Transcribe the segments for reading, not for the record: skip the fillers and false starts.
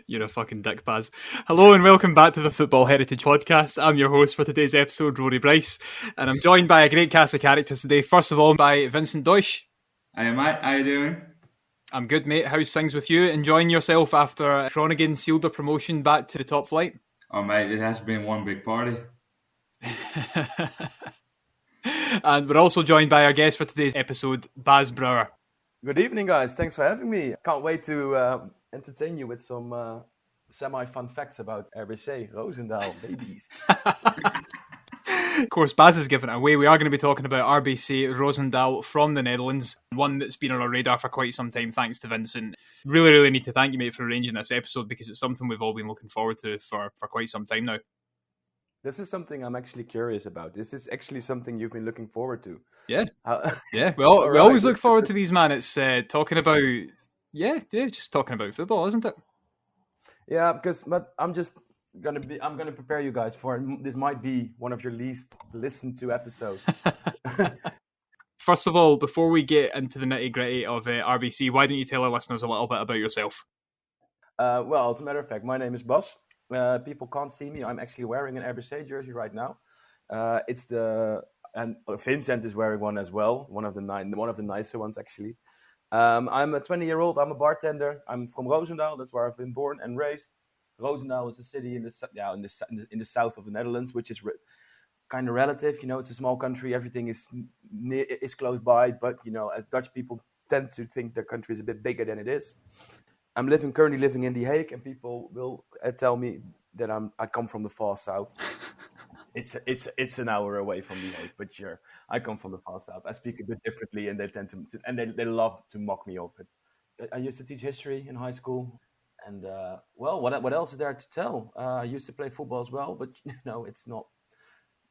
You're a fucking dick, Baz. Hello and welcome back to the Football Heritage podcast. I'm your host for today's episode, Rory Bryce, and I'm joined by a great cast of characters today. First of all, by Vincent Duitsch. Hi, mate. How you doing? I'm good, mate. How's things with you? Enjoying yourself after Groningen sealed the promotion back to the top flight? Oh, mate, it has been one big party. And we're also joined by our guest for today's episode, Baz Brouwer. Good evening, guys. Thanks for having me. Can't wait to entertain you with some semi-fun facts about RBC Roosendaal babies. Of course, Baz is giving it away. We are going to be talking about RBC Roosendaal from the Netherlands, one that's been on our radar for quite some time, thanks to Vincent. Really need to thank you, mate, for arranging this episode because it's something we've all been looking forward to for quite some time now. This is something I'm actually curious about. This is actually something you've been looking forward to. Yeah. Yeah. We always look forward to these, man. It's talking about, just talking about football, isn't it? Yeah, but I'm gonna prepare you guys for this. Might be one of your least listened to episodes. First of all, before we get into the nitty gritty of RBC, why don't you tell our listeners a little bit about yourself? Well, as a matter of fact, my name is Bas. People can't see me. I'm actually wearing an RBC jersey right now. And Vincent is wearing one as well. One of the nicer ones, actually. I'm a 20-year-old. I'm a bartender. I'm from Roosendaal. That's where I've been born and raised. Roosendaal is a city in the south of the Netherlands, which is kind of relative. You know, it's a small country. Everything is close by. But you know, as Dutch people tend to think their country is a bit bigger than it is. I'm currently living in The Hague, and people will tell me that I come from the far south. It's an hour away from The Hague, but sure, I come from the far south. I speak a bit differently, and they tend to they love to mock me of it. I used to teach history in high school, and what else is there to tell? I used to play football as well, but you know, it's not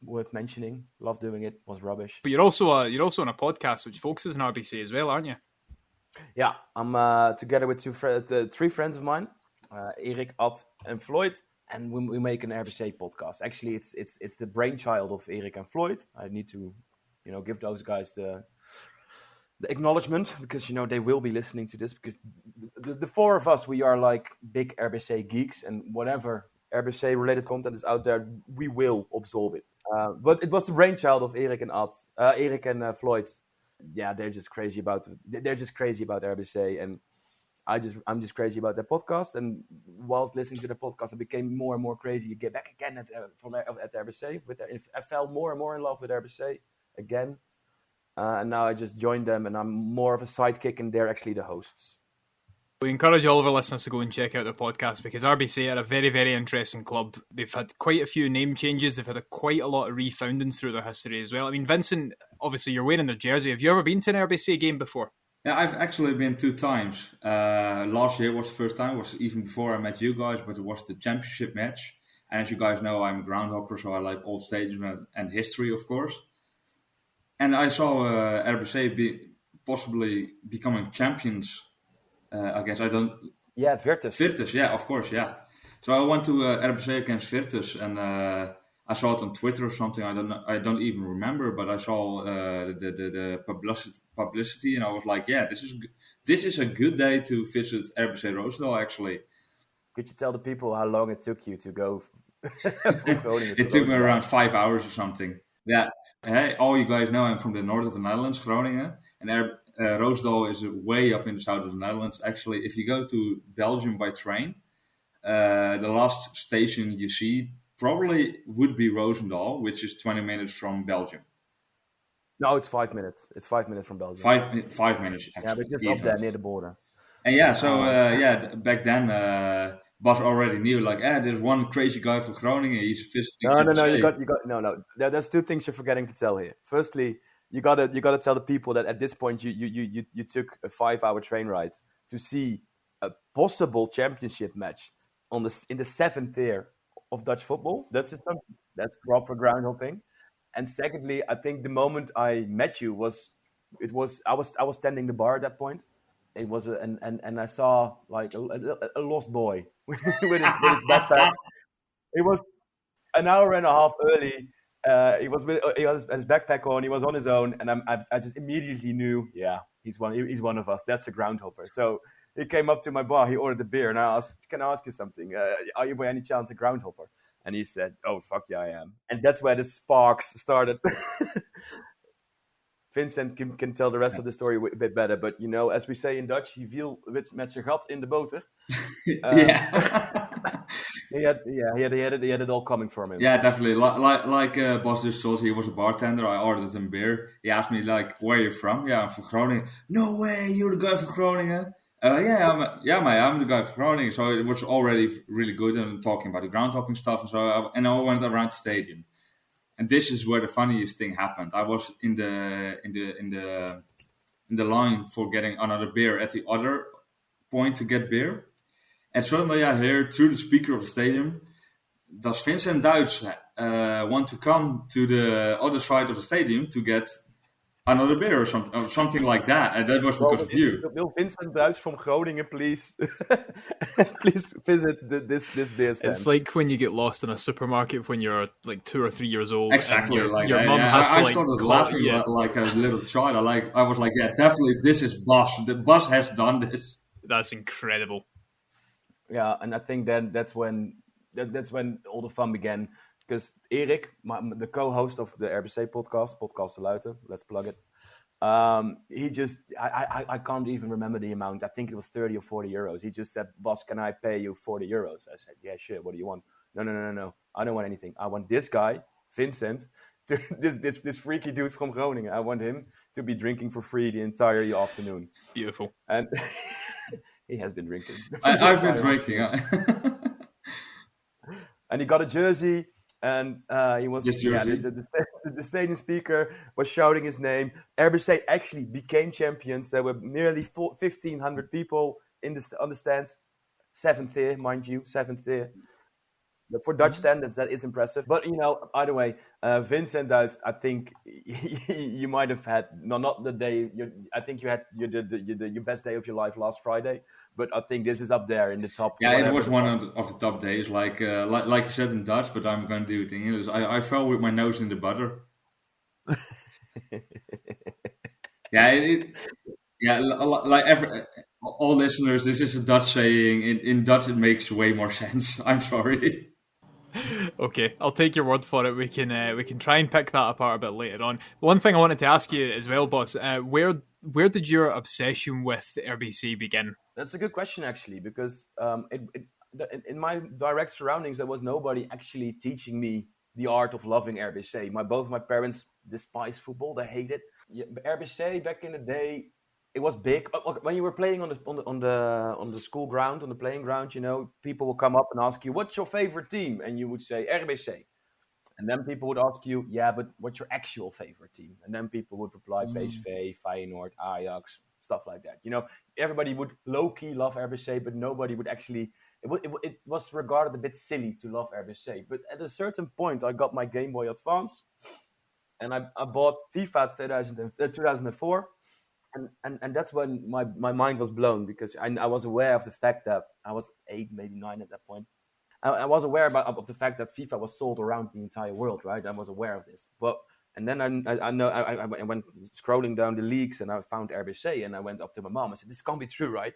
worth mentioning. Love doing it. Was rubbish. But you're also on a podcast which focuses on RBC as well, aren't you? Yeah, I'm together with three friends of mine, Erik, Ad, and Floyd, and we make an RBC podcast. Actually, it's the brainchild of Erik and Floyd. I need to, give those guys the acknowledgement because they will be listening to this because the four of us, we are like big RBC geeks, and whatever RBC related content is out there, we will absorb it. But it was the brainchild of Erik and Floyd. Yeah, they're just crazy about RBC, and I'm just crazy about their podcast. And whilst listening to the podcast, I became more and more crazy. You get back again at RBC. I fell more and more in love with RBC again, and now I just joined them, and I'm more of a sidekick, and they're actually the hosts. We encourage all of our listeners to go and check out their podcast because RBC are a very, very interesting club. They've had quite a few name changes. They've had quite a lot of refoundings through their history as well. I mean, Vincent, obviously you're wearing their jersey. Have you ever been to an RBC game before? Yeah, I've actually been 2 times. Last year was the first time. It was even before I met you guys, but it was the championship match. And as you guys know, I'm a groundhopper, so I like old stadiums and history, of course. And I saw RBC possibly becoming champions. I guess I don't. Yeah, Virtus, yeah, of course, yeah. So I went to RBC against Virtus, and I saw it on Twitter or something. I don't even remember, but I saw the publicity, and I was like, yeah, this is a good day to visit RBC Roosendaal. Actually, could you tell the people how long it took you to go? It took me around 5 hours or something. Yeah. Hey, all you guys know I'm from the north of the Netherlands, Groningen, and Roosendaal is way up in the south of the Netherlands. Actually, if you go to Belgium by train, the last station you see probably would be Roosendaal, which is 20 minutes from Belgium. No, it's 5 minutes. It's 5 minutes from Belgium. 5 minutes. Actually, yeah, but just up there near the border. And yeah, so back then, Bas already knew, like, there's one crazy guy from Groningen. He's visiting. No. There's 2 things you're forgetting to tell here. Firstly, you gotta tell the people that at this point you took a 5-hour train ride to see a possible championship match in the 7th tier of Dutch football. That's proper ground hopping. And secondly, I think the moment I met you I was tending the bar at that point. It was and I saw like a lost boy with his backpack. It was an hour and a half early. He had his backpack on. He was on his own, and I just immediately knew, yeah, he's one of us. That's a groundhopper. So he came up to my bar. He ordered a beer, and I asked, "Can I ask you something? Are you by any chance a groundhopper?" And he said, "Oh, fuck yeah, I am." And that's where the sparks started. Vincent can tell the rest of the story a bit better, but as we say in Dutch, he viel met zijn gat in de boter. He had it all coming from him. Yeah, definitely. Like Bas just told, he was a bartender. I ordered him beer. He asked me where are you from? Yeah, I'm from Groningen. No way, you're the guy from Groningen. I'm the guy from Groningen. So it was already really good and talking about the ground hopping stuff and so. And I went around the stadium. And this is where the funniest thing happened. I was in the line for getting another beer at the other point to get beer, and suddenly I hear through the speaker of the stadium, "Does Vincent Duitsch want to come to the other side of the stadium to get another beer or something like that?" And that was because of you. Will Vincent Duitsch from Groningen please visit this beer stand? It's like when you get lost in a supermarket when you're 2 or 3 years old. Exactly and like your that. mum has to I started laughing like a little child. I was like, yeah, definitely this is Bas. The Bas has done this. That's incredible. Yeah, and I think then that's when all the fun began, because Erik, the co-host of the RBC podcast Luiten, let's plug it. He just, I can't even remember the amount. I think it was 30 or 40 euros. He just said, "Boss, can I pay you 40 euros? I said, "Yeah, sure. What do you want?" No. I don't want anything. I want this guy, Vincent, this freaky dude from Groningen. I want him to be drinking for free the entire afternoon. Beautiful. And he has been drinking. I've been drinking. And he got a jersey. And he was the stadium speaker was shouting his name. RBC actually became champions. There were nearly 1,500 people on the stands. 7th year, mind you, 7th year. But for Dutch standards, that is impressive. But either way, Vincent Duitsch, I think you might have had not the day. I think you had your best day of your life last Friday. But I think this is up there in the top. Yeah, it was one of the top days, like you said in Dutch, but I'm going to do it in English. I fell with my nose in the butter. All listeners, this is a Dutch saying. In Dutch, it makes way more sense. I'm sorry. Okay, I'll take your word for it. We can try and pick that apart a bit later on. One thing I wanted to ask you as well, Boss, where did your obsession with RBC begin? That's a good question, actually, because in my direct surroundings, there was nobody actually teaching me the art of loving RBC. Both my parents despise football; they hate it. Yeah, RBC back in the day, it was big. When you were playing on the school ground, on the playing ground, people will come up and ask you, "What's your favorite team?" And you would say RBC. And then people would ask you, "Yeah, but what's your actual favorite team?" And then people would reply, PSV, Feyenoord, Ajax, stuff like that. Everybody would low-key love RBC, but nobody would actually... It was regarded a bit silly to love RBC. But at a certain point, I got my Game Boy Advance, and I bought FIFA 2004. And that's when my mind was blown, because I was aware of the fact that I was 8, maybe 9 at that point. I was aware of the fact that FIFA was sold around the entire world, right? I was aware of this. And then I went scrolling down the leagues, and I found RBC, and I went up to my mom and said, "This can't be true, right?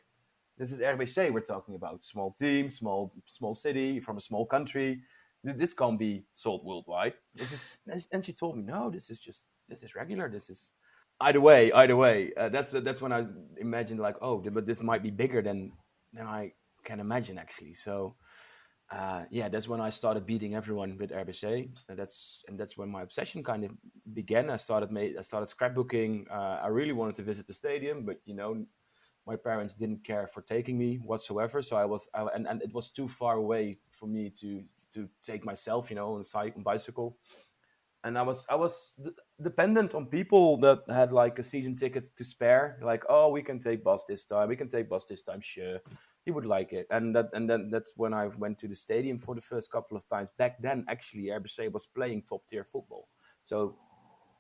This is RBC we're talking about. Small team, small city, from a small country. This can't be sold worldwide." And she told me, "No, this is regular. This is..." Either way. That's when I imagined, but this might be bigger than I can imagine, actually. So, that's when I started beating everyone with RBC, and that's when my obsession kind of began. I started scrapbooking. I really wanted to visit the stadium, but my parents didn't care for taking me whatsoever. So and it was too far away for me to take myself, on a bicycle. And I was dependent on people that had a season ticket to spare. Like, "Oh, we can take Bas this time. Sure, he would like it." And then that's when I went to the stadium for the first couple of times. Back then, actually, RBC was playing top tier football, so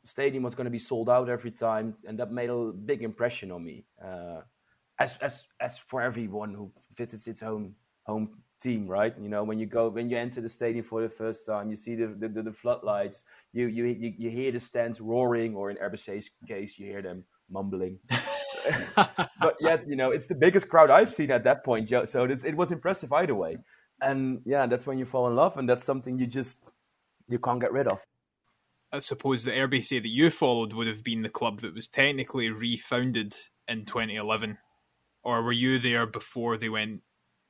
the stadium was going to be sold out every time, and that made a big impression on me. As for everyone who visits its own home team, right? When you enter the stadium for the first time, you see the floodlights, you hear the stands roaring, or in RBC's case, you hear them mumbling. but yet, it's the biggest crowd I've seen at that point. So it was impressive either way. And yeah, that's when you fall in love, and that's something you can't get rid of. I suppose the RBC that you followed would have been the club that was technically refounded in 2011. Or were you there before they went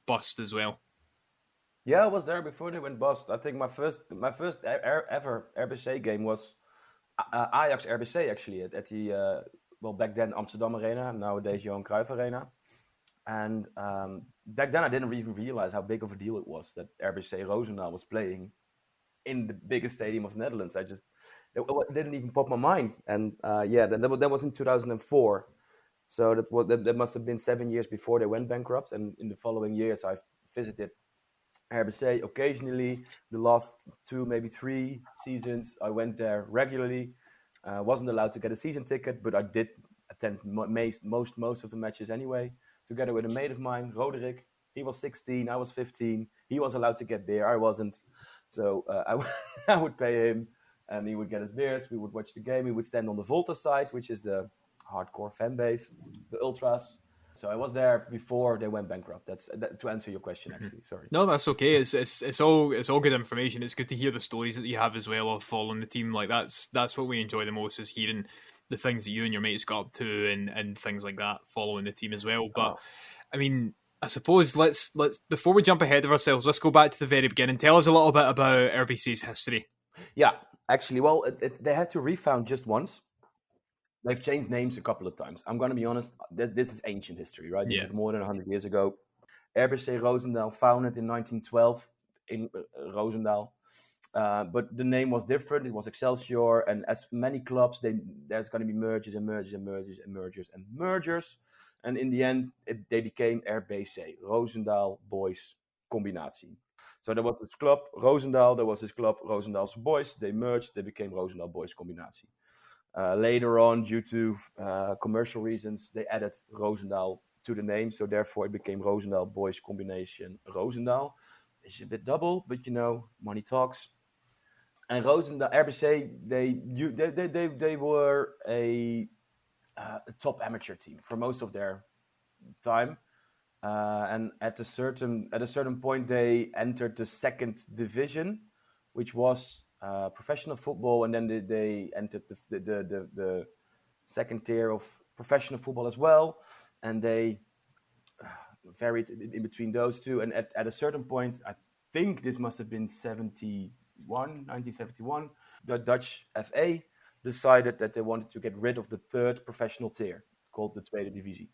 bust as well? Yeah, I was there before they went bust. I think my first ever RBC game was Ajax RBC, actually, at the, back then Amsterdam Arena, nowadays Johan Cruyff Arena. And back then I didn't even realize how big of a deal it was that RBC Roosendaal was playing in the biggest stadium of the Netherlands. It didn't even pop my mind. And that was in 2004. So that must have been 7 years before they went bankrupt. And in the following years, I've visited RBC occasionally. The last 2, maybe 3 seasons, I went there regularly. Wasn't allowed to get a season ticket, but I did attend most of the matches anyway, together with a mate of mine, Roderick. He was 16, I was 15. He was allowed to get beer, I wasn't. So I would pay him, and he would get his beers. We would watch the game. We would stand on the Volta side, which is the hardcore fan base, the ultras. So I was there before they went bankrupt. That's to answer your question, actually. Sorry. No, that's okay. It's all good information. It's good to hear the stories that you have as well of following the team. Like that's what we enjoy the most, is hearing the things that you and your mates got up to and things like that, following the team as well. But I mean, I suppose let's before we jump ahead of ourselves, let's go back to the very beginning. Tell us a little bit about RBC's history. Yeah, actually, well, they had to refound just once. They've changed names a couple of times. I'm going to be honest, this is ancient history, right? This is more than 100 years ago. RBC Roosendaal, founded in 1912 in Roosendaal. But the name was different. It was Excelsior. And as many clubs, there's going to be mergers and mergers and mergers and mergers and mergers. And in the end, they became RBC, Roosendaal Boys Combinatie. So there was this club, Roosendaal. There was this club, Roosendaalse Boys. They merged. They became Roosendaal Boys Combinatie. Later on, due to commercial reasons, they added Roosendaal to the name. So therefore, it became Roosendaal Boys Combination Roosendaal. It's a bit double, but money talks. And Roosendaal, RBC, they were a top amateur team for most of their time. And at a certain point, they entered the second division, which was professional football, and then they entered the second tier of professional football as well, and they varied in between those two. And at a certain point, I think this must have been 1971, the Dutch FA decided that they wanted to get rid of the third professional tier, called the Eredivisie.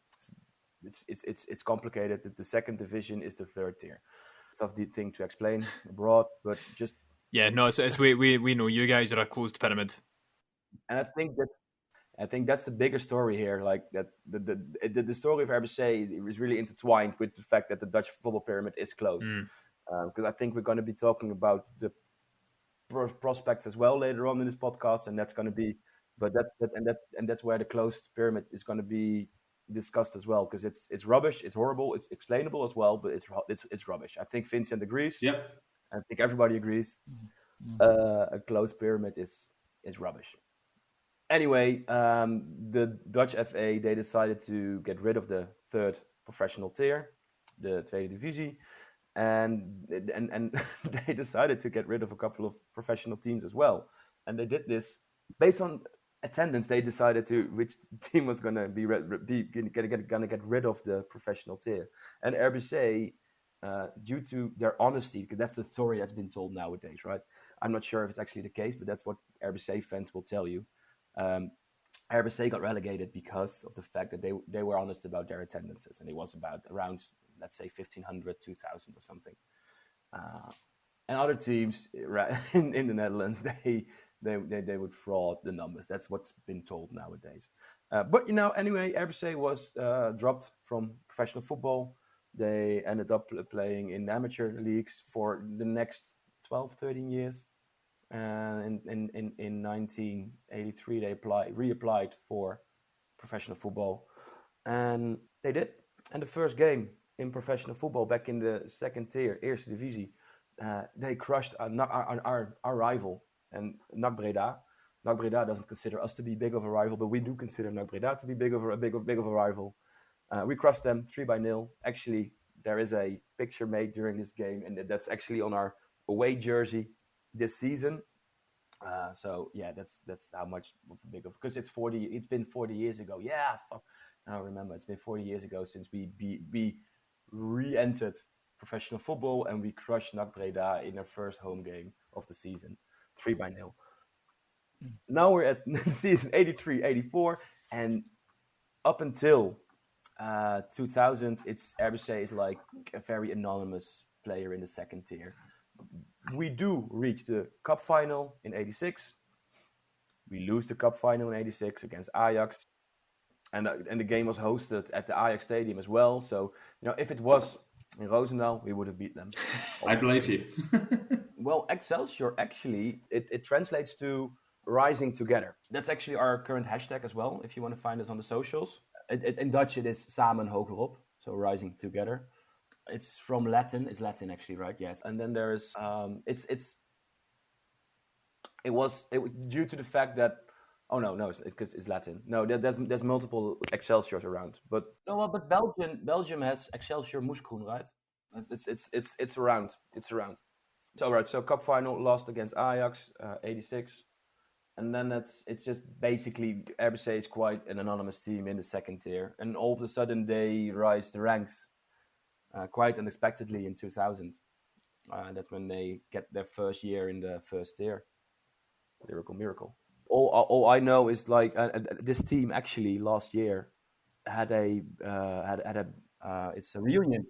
It's complicated. The second division is the third tier. It's a tough thing to explain abroad, but just we know you guys are a closed pyramid, and I think that's the bigger story here. Like that, the story of RBC is really intertwined with the fact that the Dutch football pyramid is closed. Because I think we're going to be talking about the prospects as well later on in this podcast, and that's going to be, that's where the closed pyramid is going to be discussed as well, because it's rubbish, it's horrible, it's explainable as well, but it's rubbish. I think Vincent agrees. Yep. I think everybody agrees. A closed pyramid is rubbish. Anyway, the Dutch FA, they decided to get rid of the third professional tier, the Eredivisie, and they decided to get rid of a couple of professional teams as well. And they did this based on attendance. They decided which team was going to get rid of the professional tier. And RBC, due to their honesty, because that's the story that's been told nowadays, right? I'm not sure if it's actually the case, but that's what RBC fans will tell you. RBC got relegated because of the fact that they were honest about their attendances, and it was about around, let's say, 1,500, 2,000 or something. And other teams in the Netherlands, they would fraud the numbers. That's what's been told nowadays. But anyway, RBC was dropped from professional football. They ended up playing in amateur leagues for the next 12, 13 years. And in 1983, they reapplied for professional football. And they did. And the first game in professional football, back in the second tier, Eredivisie, they crushed our rival, and NAC Breda. NAC Breda doesn't consider us to be big of a rival, but we do consider NAC Breda to be big of a rival. We crushed them 3-0. Actually, there is a picture made during this game, and that's actually on our away jersey this season. So yeah, that's how much big of, because it's been 40 years ago. Yeah, fuck. I remember it's been 40 years ago since we re-entered professional football, and we crushed NAC Breda in their first home game of the season, 3-0. Now we're at season 83-84, and up until 2000, RBC is like a very anonymous player in the second tier. We do reach the cup final in 86. We lose the cup final in 86 against Ajax. And the game was hosted at the Ajax stadium as well. So, if it was in Roosendaal, we would have beat them. I believe you. Well, Excelsior, actually, it translates to rising together. That's actually our current hashtag as well, if you want to find us on the socials. In Dutch, it is samen hogerop, so rising together. It's from Latin. It's Latin, actually, right? Yes. And then there's it was due to the fact that because it's Latin. No, there's multiple Excelsiors around, but Belgium has Excelsior Moeskroen, right? It's around. So right, so cup final lost against Ajax, 86, and then it's just basically RBC is quite an anonymous team in the second tier, and all of a sudden they rise the ranks quite unexpectedly in 2000. That's when they get their first year in the first tier. Miracle. All I know is like this team actually last year had a it's a reunion,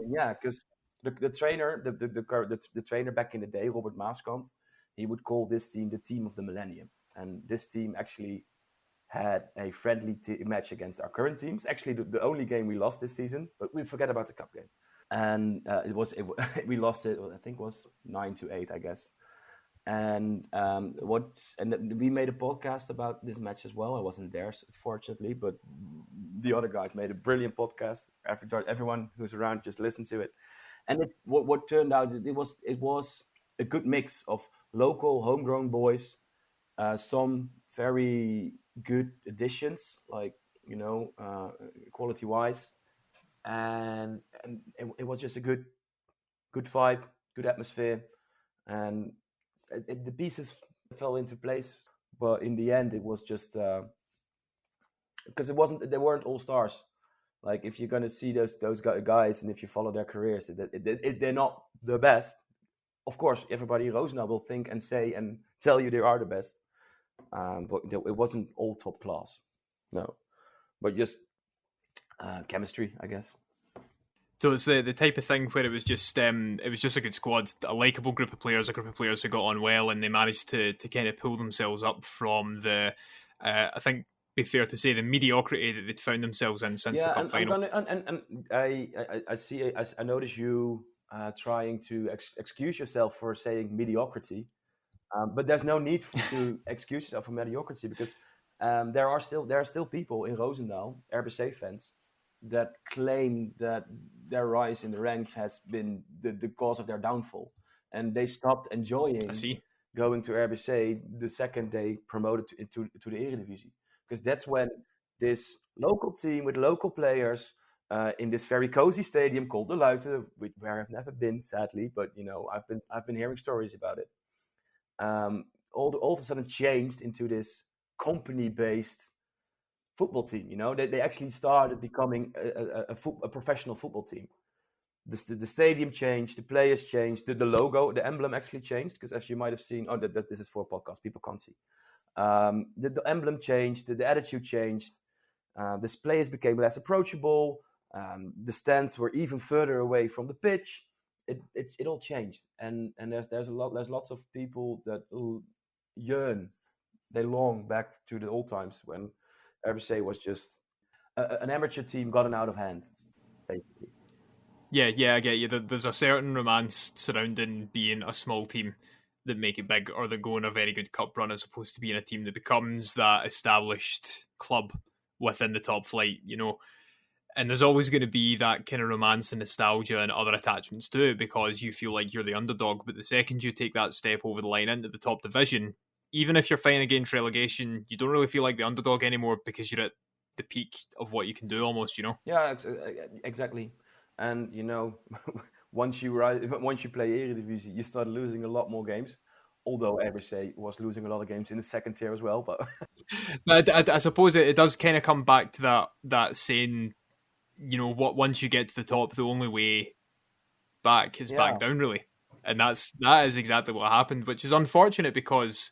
yeah, because the trainer, the trainer back in the day, Robert Maaskant, he would call this team the team of the millennium, and this team actually had a friendly match against our current teams. Actually, the only game we lost this season, but we forget about the cup game, and we lost it. I think it was 9-8, I guess. And we made a podcast about this match as well. I wasn't there, fortunately, but the other guys made a brilliant podcast. Everyone who's around, just listen to it. And what turned out, it was a good mix of local homegrown boys, some very good additions, like quality wise, and it was just a good vibe, good atmosphere, and the pieces fell into place. But in the end, it was just because they weren't all stars. Like, if you're gonna see those guys, and if you follow their careers, they're not the best. Of course, everybody in Roosendaal will think and say and tell you they are the best, but it wasn't all top class. No, but just chemistry, I guess. So it's the type of thing where it was just a good squad, a likeable group of players who got on well, and they managed to kind of pull themselves up from the, I think, be fair to say, the mediocrity that they'd found themselves in since the cup final. I notice you trying to excuse yourself for saying mediocrity, but there's no need to excuse yourself for mediocrity, because there are still people in Roosendaal, RBC fans, that claim that their rise in the ranks has been the cause of their downfall, and they stopped enjoying going to RBC the second they promoted to the Eredivisie, because that's when this local team with local players in this very cozy stadium called the Luiten, where I've never been, sadly, but I've been hearing stories about it. All of a sudden changed into this company-based football team. They actually started becoming a professional football team. The stadium changed, the players changed, the logo, the emblem actually changed, because as you might have seen, this is for a podcast, people can't see. The emblem changed, the attitude changed, the players became less approachable, the stands were even further away from the pitch. It all changed, and there's lots of people that they long back to the old times when RBC was just an amateur team gotten out of hand, basically. Yeah, I get you. There's a certain romance surrounding being a small team that make it big, or that go on a very good cup run, as opposed to being a team that becomes that established club within the top flight, And there's always going to be that kind of romance and nostalgia and other attachments to it, because you feel like you're the underdog. But the second you take that step over the line into the top division, even if you're fighting against relegation, you don't really feel like the underdog anymore because you're at the peak of what you can do almost, Yeah, exactly. And, once you play Eredivisie, you start losing a lot more games. Although RBC was losing a lot of games in the second tier as well. But I suppose it does kind of come back to that saying, what once you get to the top, the only way back is back down, really. And that is exactly what happened, which is unfortunate because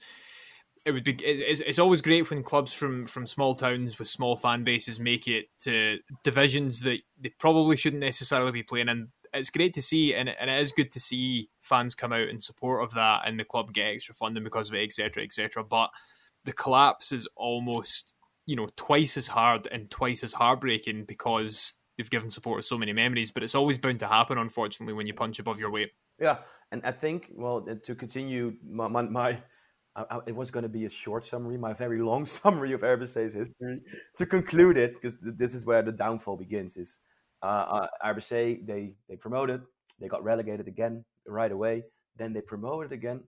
it's always great when clubs from small towns with small fan bases make it to divisions that they probably shouldn't necessarily be playing in. It's great to see, and it is good to see fans come out in support of that and the club get extra funding because of it, etc., etc. But the collapse is almost, twice as hard and twice as heartbreaking because they've given supporters so many memories. But it's always bound to happen, unfortunately, when you punch above your weight. Yeah, and I think, to continue it was going to be a short summary, my very long summary of RBC's history. To conclude it, because this is where the downfall begins, is RBC, they promoted, they got relegated again right away, then they promoted again,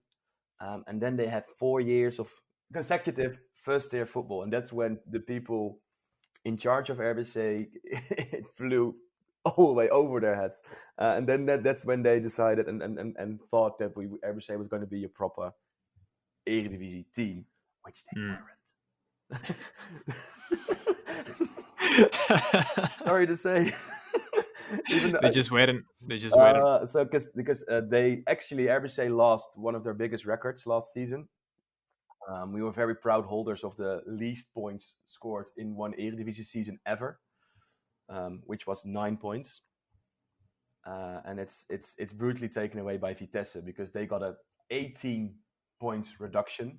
and then they had 4 years of consecutive first-tier football, and that's when the people in charge of RBC, it flew all the way over their heads. And then that's when they decided and thought that RBC was going to be a proper Eredivisie team, which they weren't. Sorry to say. They just weren't. So because they actually, RBC lost one of their biggest records last season. We were very proud holders of the least points scored in one Eredivisie season ever, which was 9 points. And it's brutally taken away by Vitesse because they got a 18 points reduction.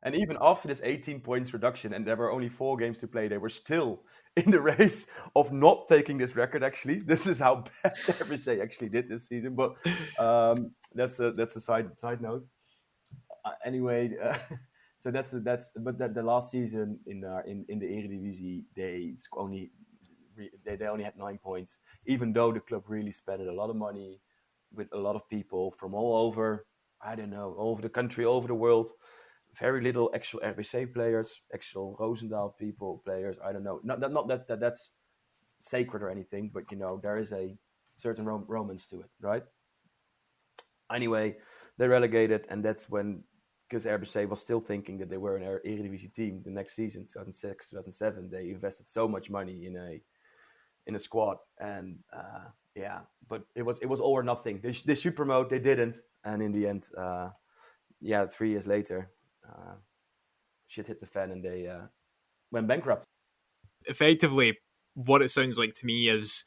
And even after this 18 points reduction, and there were only 4 games to play, they were still in the race of not taking this record, actually. This is how bad RBC actually did this season. But that's a side note. Anyway, so that's the last season in the Eredivisie, they only had 9 points, even though the club really spent a lot of money with a lot of people from all over, all over the country, all over the world. Very little actual RBC players, actual Roosendaal players. I don't know. Not that that's sacred or anything, but there is a certain romance to it, right? Anyway, they relegated, and that's when, because RBC was still thinking that they were an Eredivisie team the next season, 2006, 2007, they invested so much money in a squad, and but it was all or nothing. They should promote, they didn't, and in the end, 3 years later, shit hit the fan and they went bankrupt. Effectively, what it sounds like to me is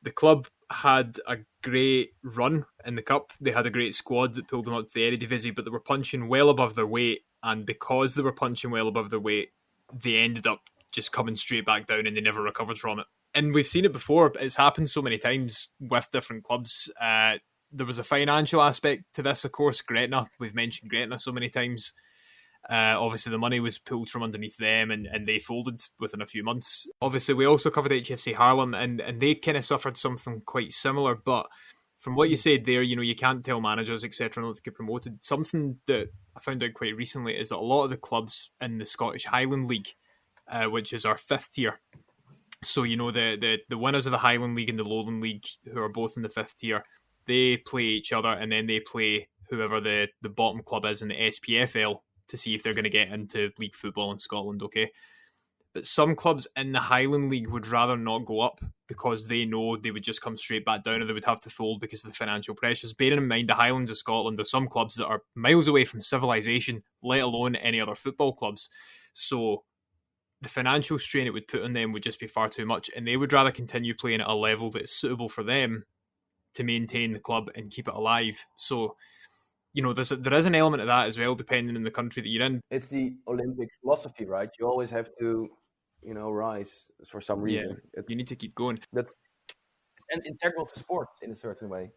the club had a great run in the cup. They had a great squad that pulled them up to the Eredivisie, but they were punching well above their weight, and because they were punching well above their weight, they ended up just coming straight back down and they never recovered from it. And we've seen it before. It's happened so many times with different clubs. There was a financial aspect to this, of course. Gretna, we've mentioned Gretna so many times. Obviously, the money was pulled from underneath them and they folded within a few months. Obviously, we also covered HFC Haarlem and they kind of suffered something quite similar. But from what you said there, you can't tell managers, etc., not to get promoted. Something that I found out quite recently is that a lot of the clubs in the Scottish Highland League, which is our 5th tier, so the winners of the Highland League and the Lowland League, who are both in the 5th tier, they play each other and then they play whoever the bottom club is in the SPFL to see if they're going to get into league football in Scotland, okay? But some clubs in the Highland League would rather not go up because they know they would just come straight back down or they would have to fold because of the financial pressures. Bearing in mind the Highlands of Scotland, there's some clubs that are miles away from civilization, let alone any other football clubs. So the financial strain it would put on them would just be far too much, and they would rather continue playing at a level that is suitable for them to maintain the club and keep it alive. So, there is an element of that as well, depending on the country that you're in. It's the Olympic philosophy, right? You always have to, rise for some reason. Yeah, you need to keep going. It's integral to sports in a certain way.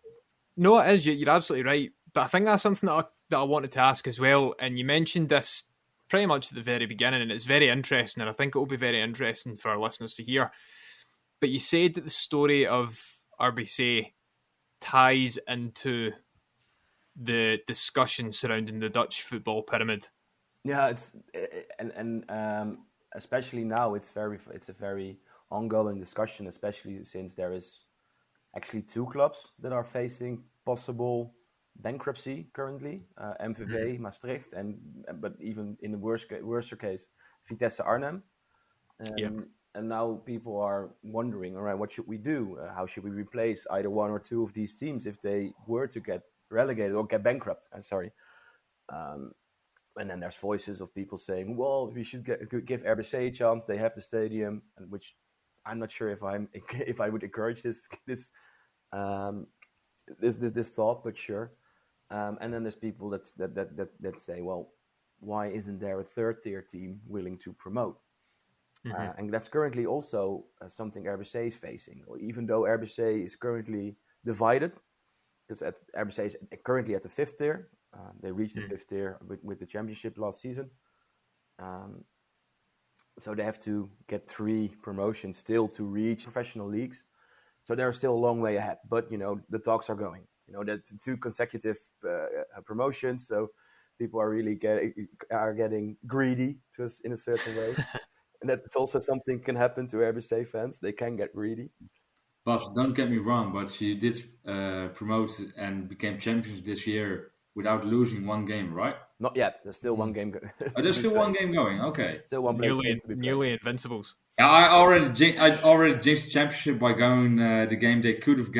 No, it is. You're absolutely right. But I think that's something that I wanted to ask as well. And you mentioned this pretty much at the very beginning, and it's very interesting, and I think it will be very interesting for our listeners to hear. But you said that the story of RBC ties into the discussion surrounding the Dutch football pyramid Yeah, it's especially now it's a very ongoing discussion, especially since there is actually 2 clubs that are facing possible bankruptcy currently, MVV Maastricht, but even in the worst case, Vitesse Arnhem. And now people are wondering, all right, what should we do? How should we replace either one or two of these teams if they were to get relegated or get bankrupt? And then there's voices of people saying, well, we should give RBC a chance. They have the stadium, and which I'm not sure if I would encourage this thought, but sure. And then there's people that say, well, why isn't there a third tier team willing to promote? And that's currently also something RBC is facing. Even though RBC is currently divided, because RBC is currently at the 5th tier. They reached the 5th tier with the championship last season. So they have to get 3 promotions still to reach professional leagues. So they're still a long way ahead. But, the talks are going. That's 2 consecutive promotions. So people are really getting greedy to us in a certain way. And that's also something can happen to RBC fans. They can get greedy. But don't get me wrong, but you did promote and became champions this year without losing 1 game, right? Not yet. There's still 1 game. There's still 1 game going. Okay. Still 1 nearly invincibles. Yeah, I already jinxed the championship by going the game they could have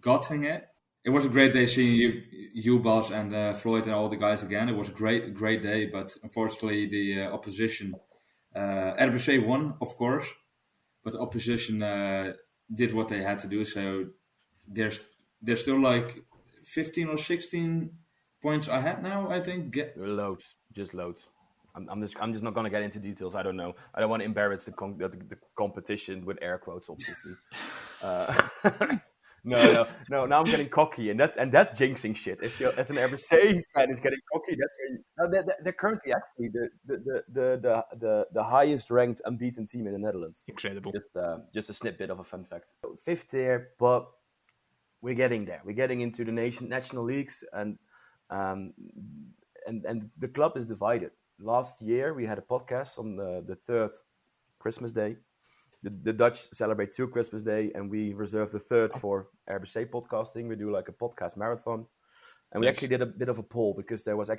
gotten it. It was a great day seeing you Bas, and Floyd and all the guys again. It was a great day, but unfortunately the opposition, RBC won, of course, but the opposition did what they had to do. So there's still like 15 or 16 points ahead now, I think. Loads. I'm just not going to get into details. I don't know. I don't want to embarrass the competition with air quotes, obviously. No. Now I'm getting cocky, and that's jinxing shit. If an RBC fan is getting cocky, that's where they're currently actually the highest ranked unbeaten team in the Netherlands. Incredible. Just a snippet of a fun fact. So 5th tier, but we're getting there. We're getting into the national leagues, and the club is divided. Last year we had a podcast on the 3rd Christmas Day. The Dutch celebrate 2 Christmas Day, and we reserve the 3rd for RBC podcasting. We do like a podcast marathon, and we actually did a bit of a poll because there was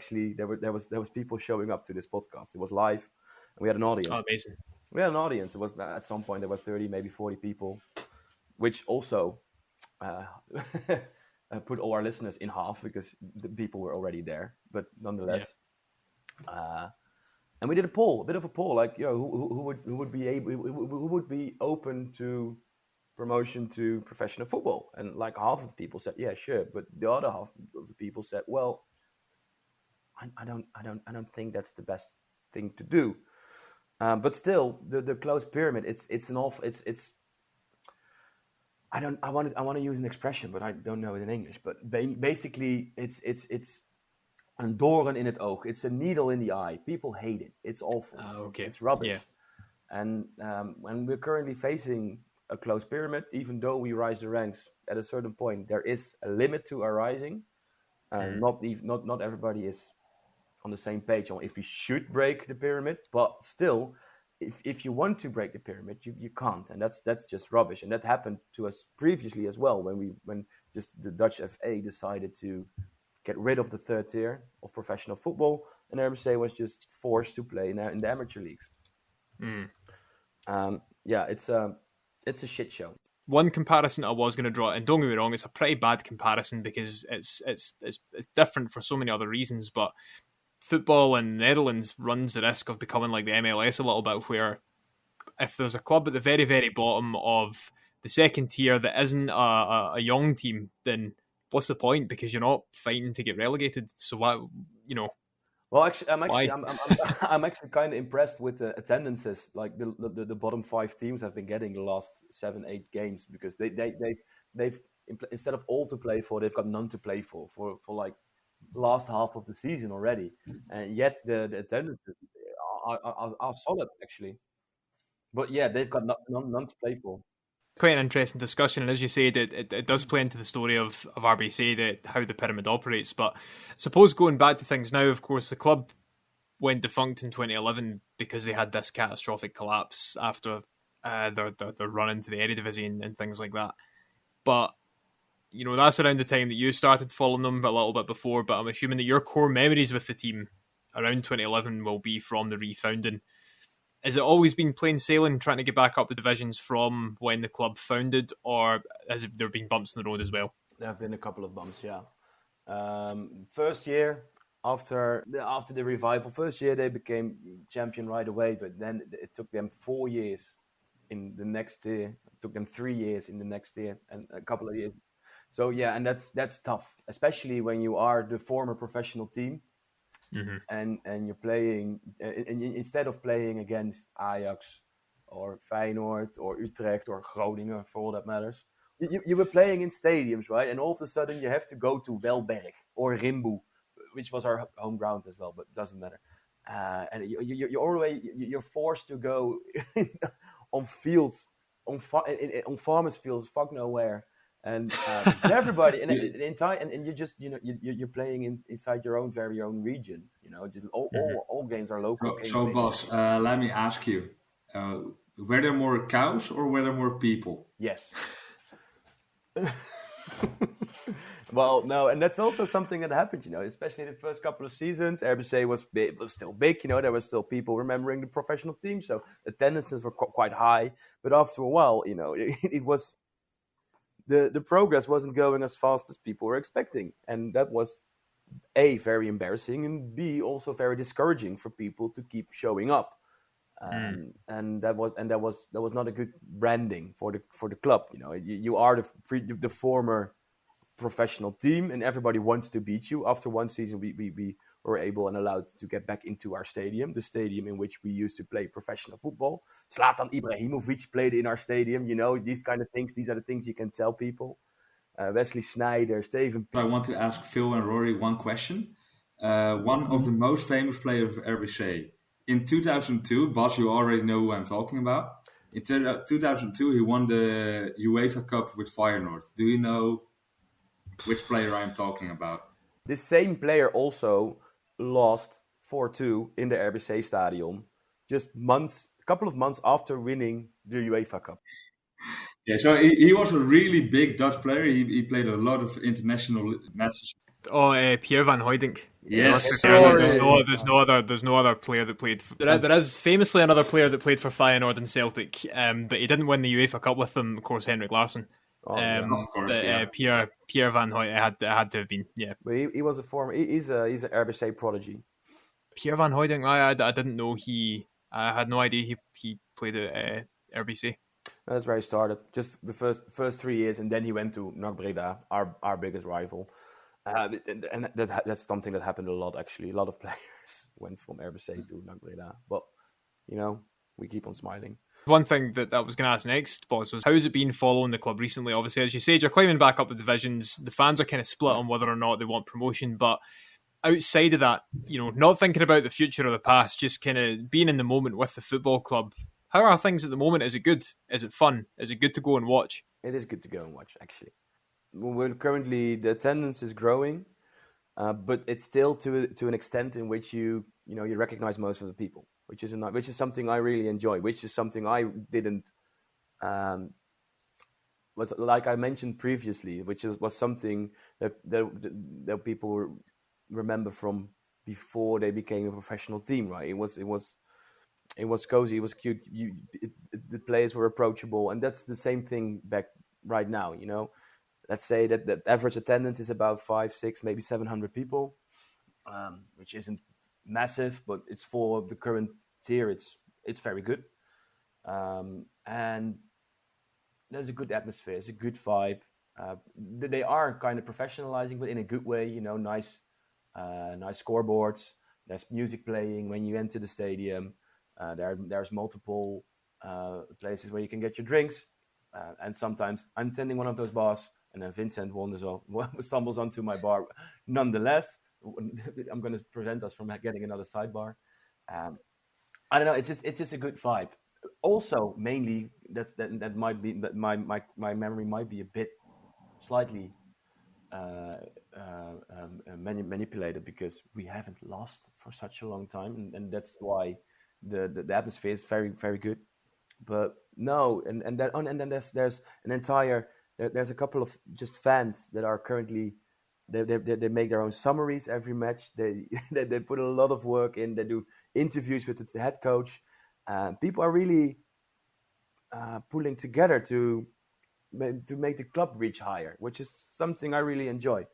people showing up to this podcast. It was live, and we had an audience. Oh, amazing! We had an audience. It was at some point there were 30, maybe 40 people, which also put all our listeners in half because the people were already there. But nonetheless. Yeah. And we did a bit of a poll, like, who would be open to promotion to professional football? And like half of the people said, yeah, sure. But the other half of the people said, well, I don't think that's the best thing to do. But still, the closed pyramid, I want to use an expression, but I don't know it in English. But basically, it's een doorn in het oog. It's a needle in the eye. People hate it. It's awful. Okay. It's rubbish. Yeah. And when we're currently facing a closed pyramid, even though we rise the ranks at a certain point, there is a limit to our rising. Not everybody is on the same page on if we should break the pyramid, but still, if you want to break the pyramid, you can't, and that's just rubbish. And that happened to us previously as well when just the Dutch FA decided to get rid of the 3rd tier of professional football, and RBC was just forced to play in the amateur leagues. It's a shit show. One comparison I was going to draw, and don't get me wrong, it's a pretty bad comparison because it's different for so many other reasons, but football in the Netherlands runs the risk of becoming like the MLS a little bit, where if there's a club at the very, very bottom of the 2nd tier that isn't a young team, then what's the point? Because you're not fighting to get relegated. So why, Well, actually, I'm actually kind of impressed with the attendances. Like the bottom 5 teams have been getting the last 7-8 games because they've instead of all to play for, they've got none to play for like last half of the season already, and yet the attendances are solid actually. But yeah, they've got none to play for. Quite an interesting discussion, and as you said, it does play into the story of RBC, how the pyramid operates. But I suppose going back to things now, of course, the club went defunct in 2011 because they had this catastrophic collapse after their run into the Eredivisie and things like that. But that's around the time that you started following them, a little bit before. But I'm assuming that your core memories with the team around 2011 will be from the refounding. Has it always been plain sailing, trying to get back up the divisions from when the club founded, or has there been bumps in the road as well? There have been a couple of bumps, yeah. First year after the revival, first year they became champion right away, but then it took them 4 years in the next year. It took them 3 years in the next year, and a couple of years. So yeah, and that's tough, especially when you are the former professional team, and you're playing, and instead of playing against Ajax or Feyenoord or Utrecht or Groningen, for all that matters, you were playing in stadiums, right? And all of a sudden you have to go to Welberg or Rimboe, which was our home ground as well, but it doesn't matter. And you're forced to go on fields, on farmers' fields, fuck nowhere. And everybody, and you're just you're playing inside your own very own region. Just all games are local. So boss, let me ask you: were there more cows or were there more people? Yes. Well, no, and that's also something that happened. Especially in the first couple of seasons, RBC was still big. There were still people remembering the professional team, so attendances were quite high. But after a while, it was. The progress wasn't going as fast as people were expecting. And that was A, very embarrassing, and B, also very discouraging for people to keep showing up. And that was not a good branding for the club. You are the former professional team, and everybody wants to beat you. After one season, we were able and allowed to get back into our stadium, the stadium in which we used to play professional football. Zlatan Ibrahimovic played in our stadium. These kind of things. These are the things you can tell people. Wesley Sneijder, Steven. I want to ask Phil and Rory one question. One of the most famous players of RBC. In 2002, Bas, you already know who I'm talking about. In 2002, he won the UEFA Cup with Feyenoord. Do you know which player I'm talking about? This same player also lost 4-2 in the RBC Stadion just a couple of months after winning the UEFA Cup. Yeah, so he was a really big Dutch player. He played a lot of international matches. Oh, Pierre van Hooijdonk. Yes. There's no other player that played. There is famously another player that played for Feyenoord and Celtic, but he didn't win the UEFA Cup with them. Of course, Henrik Larsson. Of course, yeah. Pierre van Hooijdonk had to have been, yeah. But he was a former. He's an RBC prodigy. Pierre van Hooijdonk. I didn't know I had no idea he played at RBC. That's where he started. Just the first 3 years, and then he went to NAC Breda, our biggest rival. And that's something that happened a lot, actually. A lot of players went from RBC to NAC Breda. But, we keep on smiling. One thing that I was going to ask next, boss, was how has it been following the club recently? Obviously, as you said, you're climbing back up the divisions. The fans are kind of split on whether or not they want promotion. But outside of that, not thinking about the future or the past, just kind of being in the moment with the football club. How are things at the moment? Is it good? Is it fun? Is it good to go and watch? It is good to go and watch, actually. Currently, the attendance is growing, but it's still to an extent in which you recognize most of the people, which is something I really enjoy. Which is something I didn't was like I mentioned previously, which was something that people remember from before they became a professional team. Right? It was cozy. It was cute. The players were approachable, and that's the same thing back right now. Let's say that the average attendance is about 500, 600, maybe 700 people, which isn't massive, but it's for the current tier. It's very good, and there's a good atmosphere. It's a good vibe. They are kind of professionalizing, but in a good way. Nice scoreboards. There's music playing when you enter the stadium. There's multiple places where you can get your drinks, and sometimes I'm tending one of those bars. And then Vincent stumbles onto my bar. Nonetheless, I'm going to prevent us from getting another sidebar. I don't know. It's just a good vibe. Also, mainly that might be that my memory might be a bit slightly manipulated because we haven't lost for such a long time, and that's why the atmosphere is very, very good. But no, and then there's an entire there's a couple of just fans that are currently they make their own summaries every match. They they put a lot of work in. They do interviews with the head coach. People are really pulling together to make the club reach higher, which is something I really enjoy.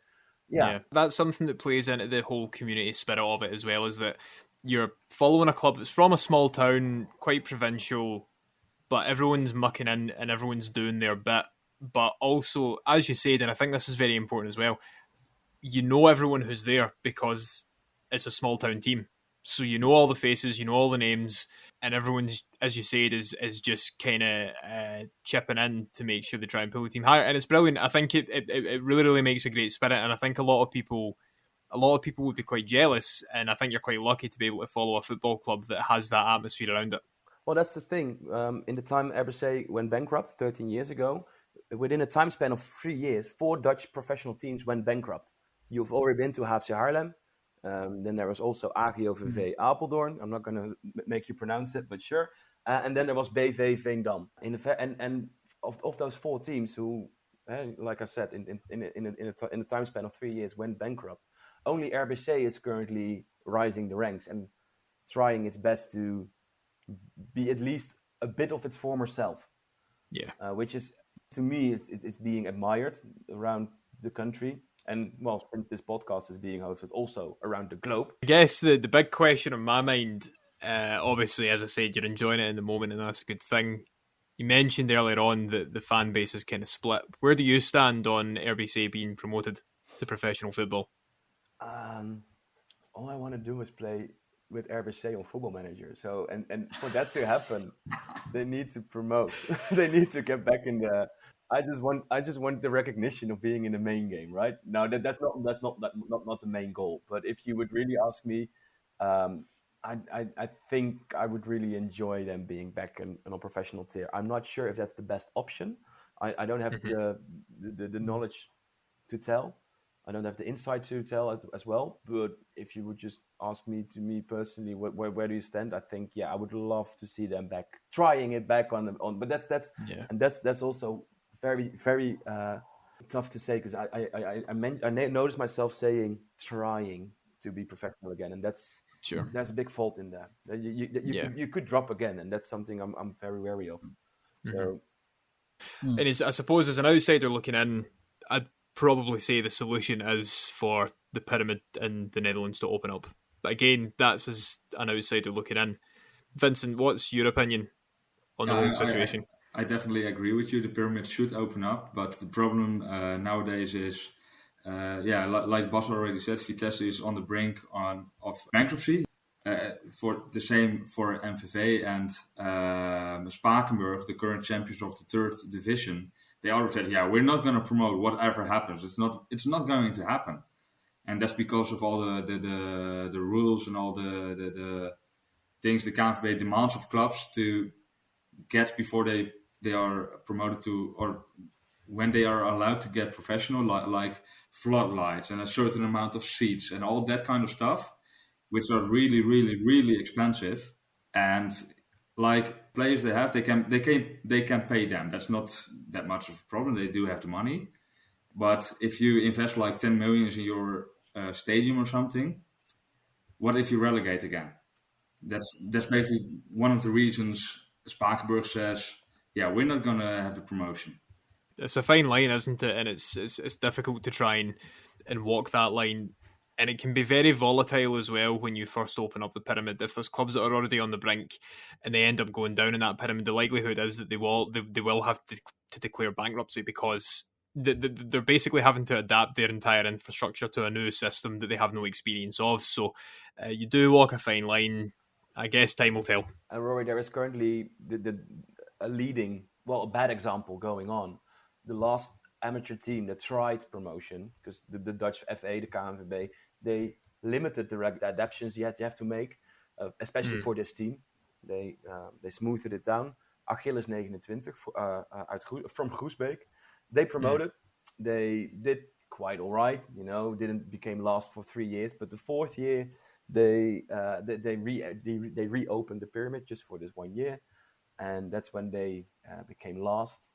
Yeah, that's something that plays into the whole community spirit of it as well, is that you're following a club that's from a small town, quite provincial, but everyone's mucking in and everyone's doing their bit. But also, as you said, and I think this is very important as well, you know everyone who's there because it's a small town team. So you know all the faces, you know all the names, and everyone's, as you said, is just kind of chipping in to make sure they try and pull the team higher. And it's brilliant. I think it really makes a great spirit, and I think a lot of people would be quite jealous, and I think you're quite lucky to be able to follow a football club that has that atmosphere around it. Well, that's the thing. In the time RBC went bankrupt 13 years ago, within a time span of 3 years, 4 Dutch professional teams went bankrupt. You've already been to HFC Haarlem. Then there was also AGOVV Apeldoorn. I'm not going to make you pronounce it, but sure. And then there was BV Veendam. And of those 4 teams who, like I said, in a time span of 3 years went bankrupt, only RBC is currently rising the ranks and trying its best to be at least a bit of its former self. Yeah. Which is, to me, it's being admired around the country. And, well, this podcast is being hosted also around the globe. I guess the big question on my mind, obviously, as I said, you're enjoying it in the moment, and that's a good thing. You mentioned earlier on that the fan base is kind of split. Where do you stand on RBC being promoted to professional football? All I want to do is play with RBC on Football Manager. So, and for that to happen, they need to promote. They need to get back in the... I just want the recognition of being in the main game, right? Now that's not the main goal. But if you would really ask me, I think I would really enjoy them being back on a professional tier. I'm not sure if that's the best option. I don't have the knowledge to tell. I don't have the insight to tell as well. But if you would just ask me personally, where do you stand? I think I would love to see them back, trying it back on. But that's also very, very tough to say, because I noticed myself saying trying to be professional again, and that's sure. There's a big fault in that. You could drop again, and that's something I'm very wary of. So, and I suppose as an outsider looking in, I'd probably say the solution is for the pyramid in the Netherlands to open up. But again, that's as an outsider looking in. Vincent, what's your opinion on the whole situation? I definitely agree with you. The pyramid should open up, but the problem nowadays is, like Bas already said, Vitesse is on the brink of bankruptcy. For the same for MVV and Spakenburg, the current champions of the 3rd division. They already said, we're not going to promote whatever happens. It's not going to happen, and that's because of all the rules and all the things the KNVB demands of clubs to get before they are promoted to, or when they are allowed to get professional, like floodlights and a certain amount of seats and all that kind of stuff, which are really, really, really expensive. And like players they can pay them. That's not that much of a problem. They do have the money, but if you invest like 10 million in your stadium or something, what if you relegate again? That's basically one of the reasons Spakenburg says, we're not going to have the promotion. It's a fine line, isn't it? And it's difficult to try and walk that line. And it can be very volatile as well when you first open up the pyramid. If there's clubs that are already on the brink and they end up going down in that pyramid, the likelihood is that they will have to declare bankruptcy, because they're basically having to adapt their entire infrastructure to a new system that they have no experience of. So you do walk a fine line. I guess time will tell. And Rory, there is currently a bad example going on. The last amateur team that tried promotion, because the Dutch FA, the KNVB, they limited the adaptations you have to make, especially for this team. They smoothed it down. Achilles 29 from Groesbeek. They promoted. They did quite all right. Didn't became last for 3 years, but the fourth year they reopened the pyramid just for this 1 year, and that's when they became last.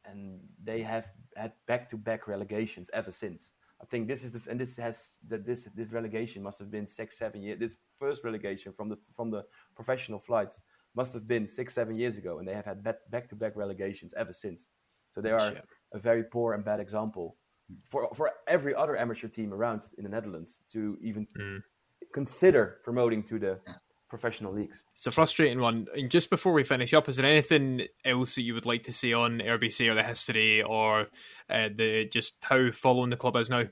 And they have had back-to-back relegations ever since. I think this relegation must have been 6-7 years. This first relegation from the professional flights must have been 6-7 years ago, and they have had back-to-back relegations ever since. So they are a very poor and bad example for every other amateur team around in the Netherlands to even consider promoting to the professional leagues. It's a frustrating one. And just before we finish up, is there anything else that you would like to say on RBC or the history or just how following the club is now?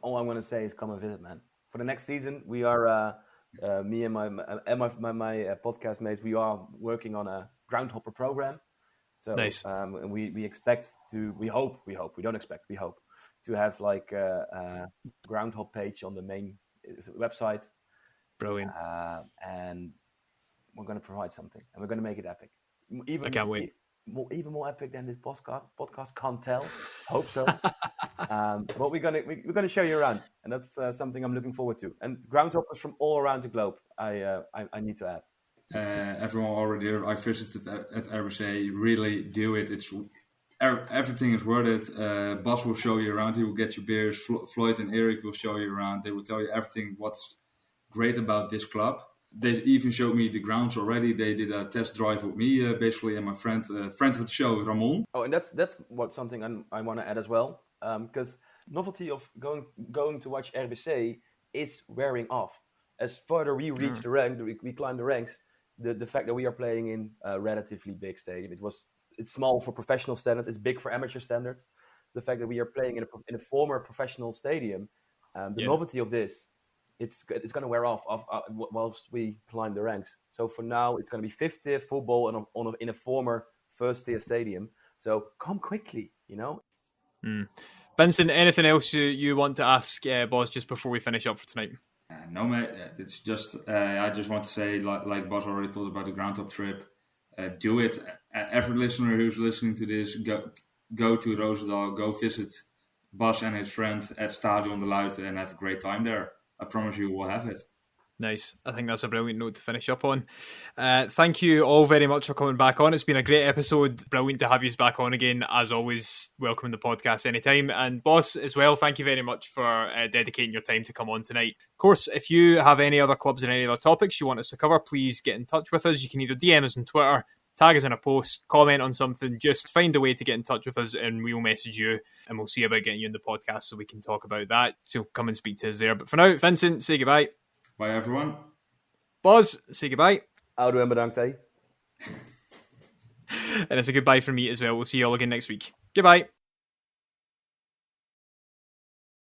All I'm going to say is come and visit, man. For the next season, we are me and my podcast mates. We are working on a groundhopper program. So nice. We expect to. We hope. We don't expect. We hope to have like a groundhop page on the main website. Brilliant. And we're going to provide something, and we're going to make it epic. I can't wait. Even more epic than this podcast. Can't tell. Hope so. But we're gonna show you around, and that's something I'm looking forward to. And groundhoppers from all around the globe. I need to add. Everyone already. I visited at RBC. Really do it. It's everything is worth it. Bas will show you around. He will get you beers. Floyd and Eric will show you around. They will tell you everything. What's great about this club. They even showed me the grounds already. They did a test drive with me, basically, and my friend of the show, Ramon. Oh, and that's something I want to add as well, because novelty of going to watch RBC is wearing off. As further we reach the rank, we climb the ranks. The fact that we are playing in a relatively big stadium, it's small for professional standards, it's big for amateur standards. The fact that we are playing in a former professional stadium, the novelty of this. It's going to wear off whilst we climb the ranks. So for now, it's going to be fifth tier football in a former first tier stadium. So come quickly, Vincent, anything else you want to ask Bas just before we finish up for tonight? No, mate. It's just I just want to say, like Bas already told about the groundhop trip. Do it. Every listener who's listening to this, go to Roosendaal, go visit Bas and his friend at Stadion de Luiten and have a great time there. I promise you we'll have it. Nice. I think that's a brilliant note to finish up on. Thank you all very much for coming back on. It's been a great episode. Brilliant to have you back on again. As always, welcome in the podcast anytime. And Bas as well, thank you very much for dedicating your time to come on tonight. Of course, if you have any other clubs and any other topics you want us to cover, please get in touch with us. You can either DM us on Twitter, tag us in a post, comment on something, just find a way to get in touch with us and we'll message you and we'll see about getting you in the podcast so we can talk about that. So come and speak to us there. But for now, Vincent, say goodbye. Bye, everyone. Bas, say goodbye. Oudoe en bedankt, hè. And it's a goodbye from me as well. We'll see you all again next week. Goodbye.